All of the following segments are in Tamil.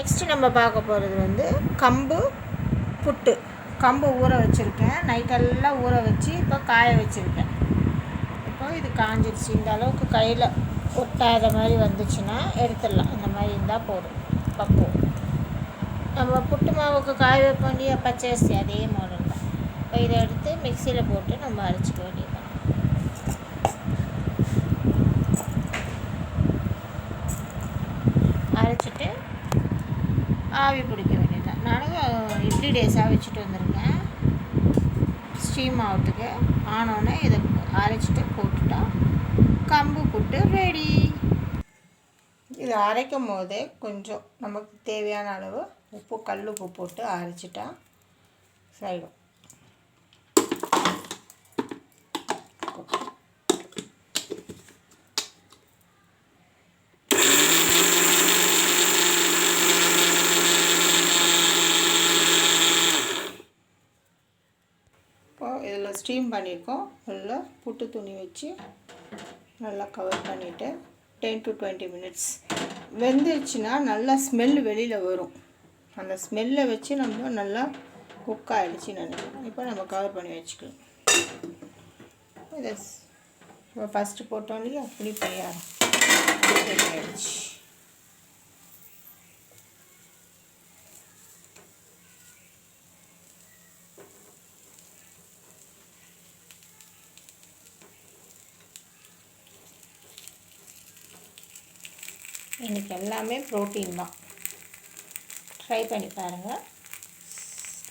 நெக்ஸ்ட்டு நம்ம பார்க்க போகிறது வந்து கம்பு புட்டு. கம்பு ஊற வச்சுருக்கேன், நைட்டெல்லாம் ஊற வச்சு இப்போ காய வச்சுருக்கேன். இப்போ இது காஞ்சிடுச்சு. இந்த அளவுக்கு கையில் ஒட்டாத மாதிரி வந்துச்சுன்னா எடுத்துடலாம். இந்த மாதிரி இருந்தால் போதும். பக்குவம் நம்ம புட்டு மாவுக்கு காய வைப்போம் இல்லையா, பச்சரிசி, அதே மாடல் தான். இப்போ இதை எடுத்து மிக்சியில் போட்டு நம்ம அரைச்சிக்க வேண்டியது. அரைச்சிட்டு ஆவி பிடிக்க வேண்டியது தான். நானும் இட்லி டேஸாக வச்சுட்டு வந்திருக்கேன். ஸ்டீம் ஆகிறதுக்கு ஆனோடனே இதை அரைச்சிட்டு போட்டுட்டா கம்பு புட்டு ரெடி. இதை அரைக்கும் போதே கொஞ்சம் நமக்கு தேவையான அளவு உப்பு, கல் உப்பு போட்டு அரைச்சிட்டா சரிடும். இதில் ஸ்டீம் பண்ணியிருக்கோம். நல்லா புட்டு துணி வச்சு நல்லா கவர் பண்ணிவிட்டு 10 to 20 minutes வெந்துருச்சுன்னா நல்லா ஸ்மெல் வெளியில் வரும். அந்த ஸ்மெல்லை வச்சு நம்ம நல்லா குக் ஆகிடுச்சு நினைக்கிறோம். இப்போ நம்ம கவர் பண்ணி வச்சுக்கலாம். இதை ஃபஸ்ட்டு போட்டோம் இல்லையா, அப்படி பணியாரம் ஆகிடுச்சு. இன்றைக்கி எல்லாமே ப்ரோட்டீன் தான். ட்ரை பண்ணி பாருங்கள்.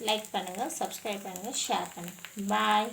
லைக் பண்ணுங்கள், சப்ஸ்கிரைப் பண்ணுங்கள், ஷேர் பண்ணுங்கள். பாய்.